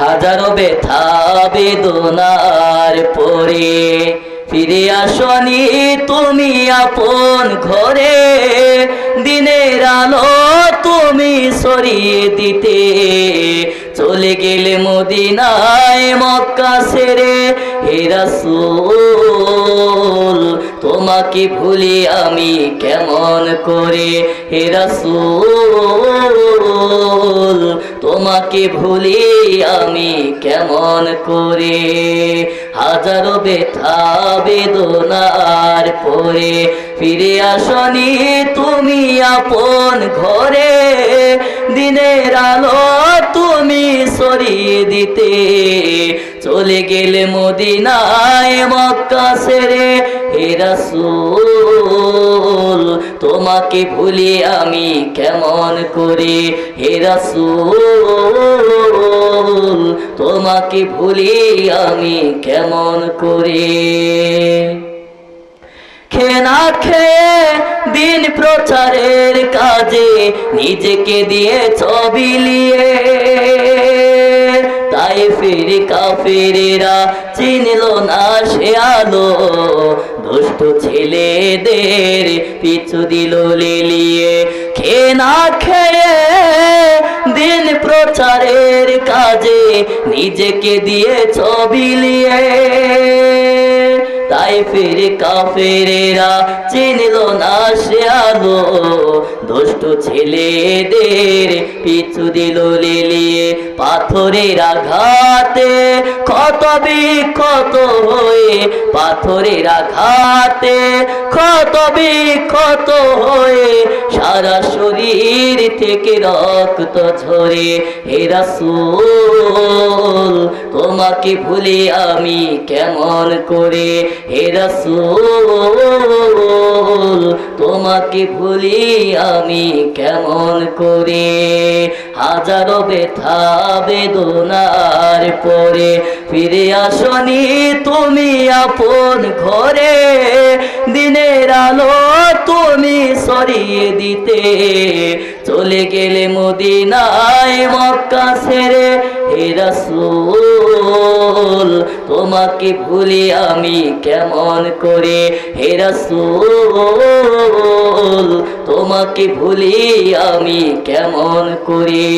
হাজারো ব্যথা বেদনার পরে ফিরে আসনি তুমি আপন ঘরে, দিনের আলো তুমি ছড়িয়ে দিতে চলে গেলে মদিনায় মক্কা ছেড়ে। হে রাসূল তোমাকে ভুলি আমি কেমন করে, হে রাসূল তোমাকে ভুলি আমি কেমন করে। হাজারো ব্যথা বেদনার পরে ফিরে আসনি তুমি আপন ঘরে, দিনের আলো তুমি ছড়িয়ে দিতে চলে গেলে মদিনায় মক্কা ছেড়ে। হে রাসূল তোমাকে ভুলি আমি কেমন করে, হে রাসূল তোমাকে ভুলি আমি কেমন করে। খেয়ে না খেয়ে দিন প্রচারের কাজে নিজেকে দিয়ে বিলিয়ে, তাই ফিরে কাফেরেরা চিনল না সে আলো, দুষ্ট ছেলেদের পিছু দিল লেলিয়ে। খেয়ে না খেয়ে দিন প্রচারের কাজে নিজেকে দিয়ে বিলিয়ে, তাই ফিরে কাফেরেরা চিনল না সে আলো, দুষ্ট ছেলেদের পিছু দিল লেলিয়ে। পাথরের আঘাতে ক্ষত বিক্ষত হয়ে, পাথরের আঘাতে ক্ষত বিক্ষত হয়ে সারা শরীর থেকে রক্ত ঝরে। হে রাসূল তোমাকে ভুলি আমি কেমন করে, হে রাসূল তোমাকে ভুলি আমি কেমন করে। হাজারো ব্যথা বেদনার পরে ফিরে আসনি তুমি আপন ঘরে, দিনের আলো তুমি ছড়িয়ে দিতে চলে গেলে মদিনায় মক্কা ছেড়ে। হে রাসূল তোমাকে ভুলি আমি কেমন করে, হে রাসূল তোমাকে ভুলি আমি কেমন করে।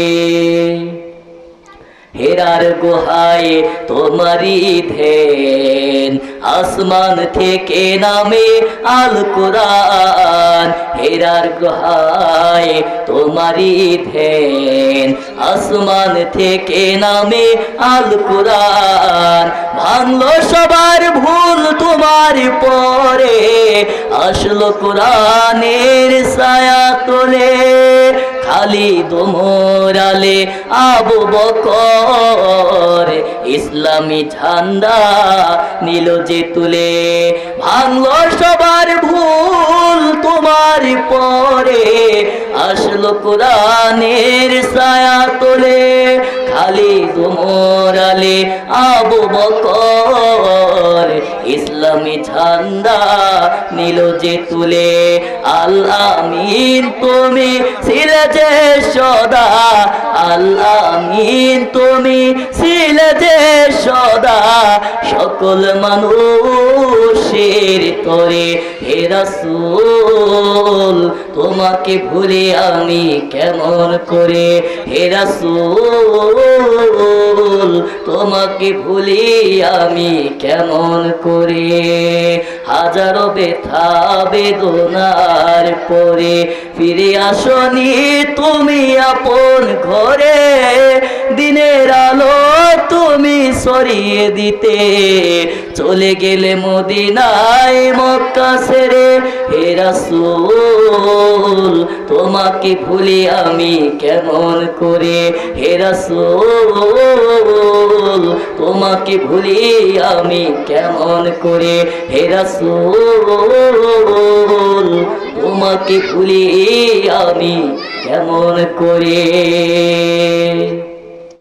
হেরার গুহায় তোমারি ধ্যান, আসমান থেকে নামে আল কোরআন। হেরার গুহায় তোমারি ধ্যান, আসমান থেকে নামে আল কোরআন। ভাঙলো সবার ভুল তোমার পরে, আসলো কোরআনের ছায়া তোলে। খালিদ ওমর আলী আবু বকর ইসলামী ঝান্ডা নিল যে তুলে। ভাঙলো সবার ভুল তোমার পরে, আসলো কোরআনের ছায়া তোলে। খালিদ ওমর আলী আবু বকর ইসলামী ঝান্ডা নিল যে তুলে। আল আমিন তুমি ছিলে যে সদা, আল আমিন তুমি ছিলে যে সদা সকল মানুষের তরে। হে রাসূল তোমাকে ভুলি আমি কেমন করে, হে রাসূল তোমাকে ভুলি আমি কেমন করে। হাজারো ব্যথা বেদনার পরে ফিরে আসনি তুমি আপন ঘরে, দিনের আলো তুমি ছড়িয়ে দিতে চলে গেলে মদিনায় মক্কা ছেড়ে। হে রাসূল তোমাকে ভুলি আমি কেমন করে, হে রাসূল তোমাকে ভুলি আমি কেমন করে, হে রাসূল তোমাকে ভুলি আমি কেমন করে।